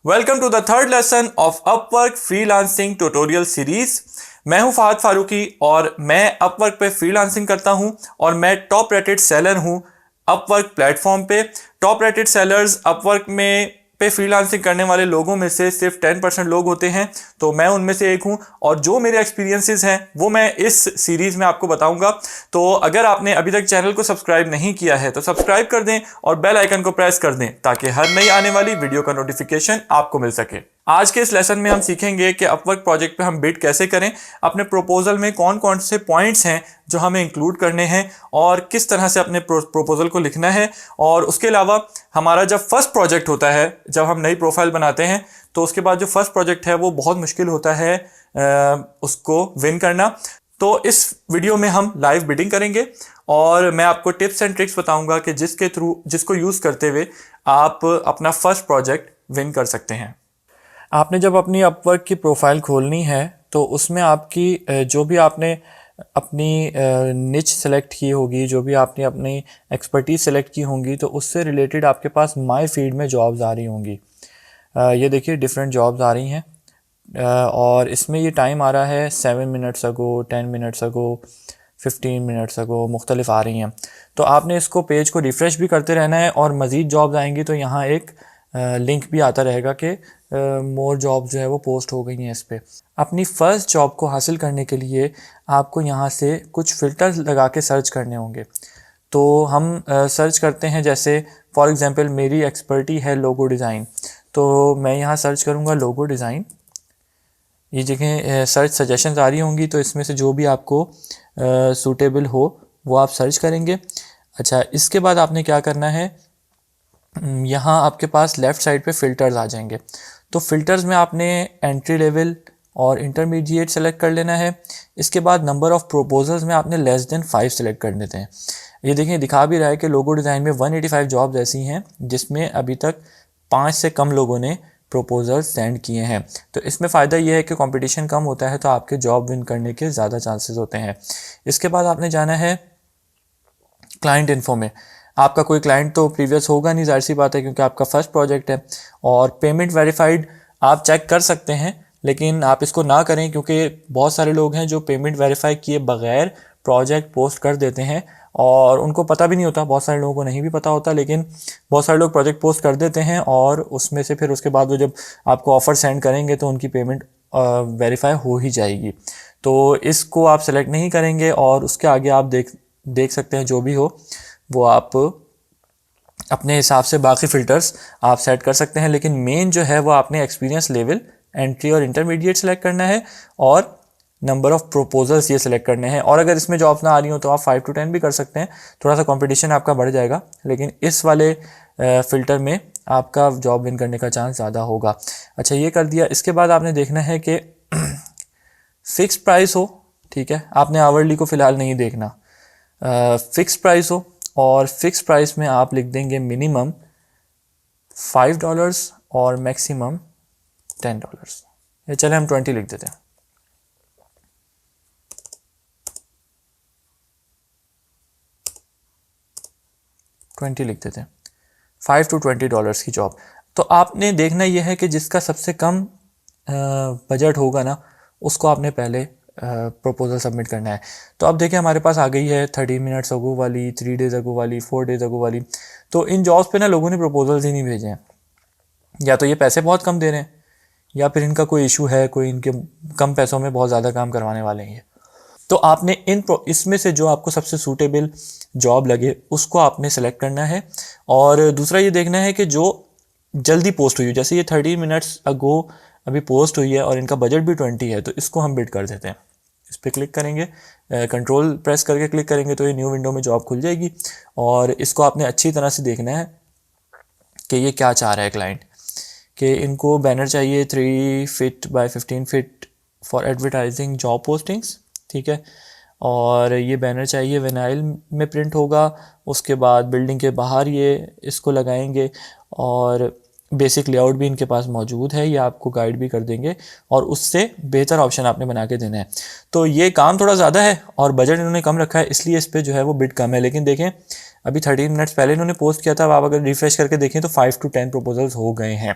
Welcome to the third lesson of Upwork freelancing tutorial series. मैं हूं फहद फारूकी और मैं अपवर्क पे फ्रीलांसिंग करता हूं और मैं टॉप रेटेड सेलर हूं अपवर्क प्लेटफॉर्म पे। टॉप रेटेड सेलर्स अपवर्क में पे फ्रीलांसिंग करने वाले लोगों में से सिर्फ 10% लोग होते हैं, तो मैं उनमें से एक हूं और जो मेरे एक्सपीरियंसेस हैं वो मैं इस सीरीज में आपको बताऊंगा। तो अगर आपने अभी तक चैनल को सब्सक्राइब नहीं किया है तो सब्सक्राइब कर दें और बेल आइकन को प्रेस कर दें ताकि हर नई आने वाली वीडियो का नोटिफिकेशन आपको मिल सके। आज के इस लेसन में हम सीखेंगे कि अपवर्क प्रोजेक्ट पे हम बिड कैसे करें, अपने प्रपोजल में कौन कौन से पॉइंट्स हैं जो हमें इंक्लूड करने हैं और किस तरह से अपने प्रपोजल को लिखना है। और उसके अलावा हमारा जब फर्स्ट प्रोजेक्ट होता है, जब हम नई प्रोफाइल बनाते हैं तो उसके बाद जो फर्स्ट प्रोजेक्ट है वो बहुत मुश्किल होता है उसको विन करना। तो इस वीडियो में हम लाइव बिडिंग करेंगे और मैं आपको टिप्स एंड ट्रिक्स बताऊंगा कि जिसको यूज़ करते हुए आप अपना फर्स्ट प्रोजेक्ट विन कर सकते हैं। आपने जब अपनी अपवर्क की प्रोफाइल खोलनी है तो उसमें आपकी जो भी आपने अपनी निच सेलेक्ट की होगी, जो भी आपने अपनी एक्सपर्टीज सेलेक्ट की होंगी, तो उससे रिलेटेड आपके पास माय फीड में जॉब्स आ रही होंगी। ये देखिए डिफरेंट जॉब्स आ रही हैं और इसमें ये टाइम आ रहा है 7 minutes ago, 10 minutes ago, 15 minutes ago, मुख्तलिफ आ रही हैं। तो आपने इसको पेज को रिफ़्रेश भी करते रहना है और मज़ीद जॉब्स आएंगी तो यहाँ एक लिंक भी आता रहेगा कि मोर जॉब जो है वो पोस्ट हो गई हैं इस पर। अपनी फ़र्स्ट जॉब को हासिल करने के लिए आपको यहाँ से कुछ फ़िल्टर्स लगा के सर्च करने होंगे। तो हम सर्च करते हैं, जैसे फॉर एग्ज़ाम्पल मेरी एक्सपर्टी है लोगो डिज़ाइन, तो मैं यहाँ सर्च करूँगा लोगो डिज़ाइन। ये जगह सर्च सजेशंस आ रही होंगी तो इसमें से जो भी आपको सूटेबल हो वो आप सर्च करेंगे। अच्छा, इसके बाद आपने क्या करना है, यहाँ आपके पास लेफ़्ट साइड पे फ़िल्टर्स आ जाएंगे। तो फ़िल्टर्स में आपने एंट्री लेवल और इंटरमीडिएट सेलेक्ट कर लेना है। इसके बाद नंबर ऑफ़ प्रपोजल्स में आपने लेस देन 5 सेलेक्ट कर देते हैं। ये देखें दिखा भी रहा है कि लोगो डिज़ाइन में 185 जॉब्स ऐसी हैं जिसमें अभी तक 5 से कम लोगों ने प्रपोजल सेंड किए हैं। तो इसमें फ़ायदा ये है कि कंपटीशन कम होता है तो आपके जॉब विन करने के ज़्यादा चांसेस होते हैं। इसके बाद आपने जाना है क्लाइंट इन्फो में। आपका कोई क्लाइंट तो प्रीवियस होगा नहीं, जाहिर सी बात है, क्योंकि आपका फर्स्ट प्रोजेक्ट है। और पेमेंट वेरीफाइड आप चेक कर सकते हैं, लेकिन आप इसको ना करें क्योंकि बहुत सारे लोग हैं जो पेमेंट वेरीफाई किए बगैर प्रोजेक्ट पोस्ट कर देते हैं और उनको पता भी नहीं होता। बहुत सारे लोगों को नहीं भी पता होता, लेकिन बहुत सारे लोग प्रोजेक्ट पोस्ट कर देते हैं और उसमें से फिर उसके बाद वो जब आपको ऑफ़र सेंड करेंगे तो उनकी पेमेंट वेरीफाई हो ही जाएगी। तो इसको आप सेलेक्ट नहीं करेंगे और उसके आगे आप देख सकते हैं जो भी हो वो आप अपने हिसाब से बाकी फ़िल्टर्स आप सेट कर सकते हैं। लेकिन मेन जो है वो आपने एक्सपीरियंस लेवल, एंट्री और इंटरमीडिएट सेलेक्ट करना है और नंबर ऑफ़ प्रपोजल्स ये सिलेक्ट करने हैं। और अगर इसमें जॉब्स ना आ रही हो तो आप 5 to 10 भी कर सकते हैं, थोड़ा सा कंपटीशन आपका बढ़ जाएगा, लेकिन इस वाले फ़िल्टर में आपका जॉब विन करने का चांस ज़्यादा होगा। अच्छा, ये कर दिया। इसके बाद आपने देखना है कि फ़िक्स प्राइस हो, ठीक है, आपने आवरली को फ़िलहाल नहीं देखना, फ़िक्स प्राइस हो और फ़िक्स प्राइस में आप लिख देंगे मिनिमम $5 और मैक्सिमम $10। या चले हम 20 लिख देते हैं। लिख देते हैं, $5 to $20 की जॉब। तो आपने देखना यह है कि जिसका सबसे कम बजट होगा ना उसको आपने पहले प्रपोजल सबमिट करना है। तो अब देखें हमारे पास आ गई है 30 मिनट्स अगो वाली, 3 डेज़ अगो वाली, 4 डेज़ अगो वाली। तो इन जॉब्स पे ना लोगों ने प्रपोजल्स ही नहीं भेजे हैं, या तो ये पैसे बहुत कम दे रहे हैं या फिर इनका कोई इशू है, कोई इनके कम पैसों में बहुत ज़्यादा काम करवाने वाले हैं। तो आपने इसमें से जो आपको सबसे सूटेबल जॉब लगे उसको आपने सेलेक्ट करना है। और दूसरा ये देखना है कि जो जल्दी पोस्ट हुई, जैसे ये 30 मिनट्स अगो अभी पोस्ट हुई है और इनका बजट भी 20 है, तो इसको हम बिड कर देते हैं। इस पर क्लिक करेंगे, कंट्रोल प्रेस करके क्लिक करेंगे तो ये न्यू विंडो में जॉब खुल जाएगी। और इसको आपने अच्छी तरह से देखना है कि ये क्या चाह रहा है क्लाइंट, कि इनको बैनर चाहिए 3 feet by 15 feet for advertising job postings, ठीक है। और ये बैनर चाहिए विनाइल में प्रिंट होगा। उसके बाद बिल्डिंग के बाहर ये इसको लगाएंगे और बेसिक लेआउट भी इनके पास मौजूद है, ये आपको गाइड भी कर देंगे और उससे बेहतर ऑप्शन आपने बना के देना है। तो ये काम थोड़ा ज़्यादा है और बजट इन्होंने कम रखा है, इसलिए इस पर जो है वो बिड कम है। लेकिन देखें अभी 30 मिनट्स पहले इन्होंने पोस्ट किया था, अब आप अगर रिफ्रेश करके देखें तो 5 to 10 प्रपोजल्स हो गए हैं।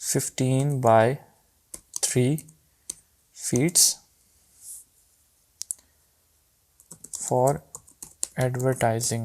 15 by 3 feet for advertising.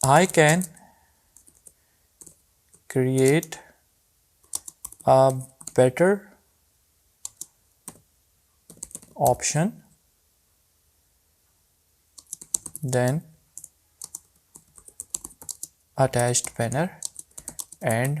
I can create a better option than attached banner and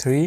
3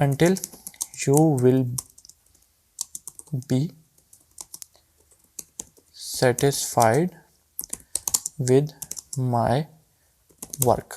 until you will be satisfied with my work.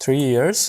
3 years,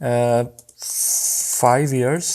5 years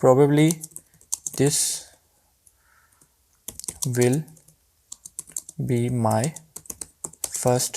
probably this will be my first.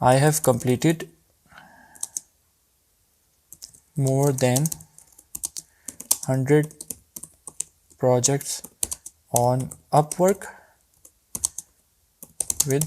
I have completed more than 100 projects on Upwork with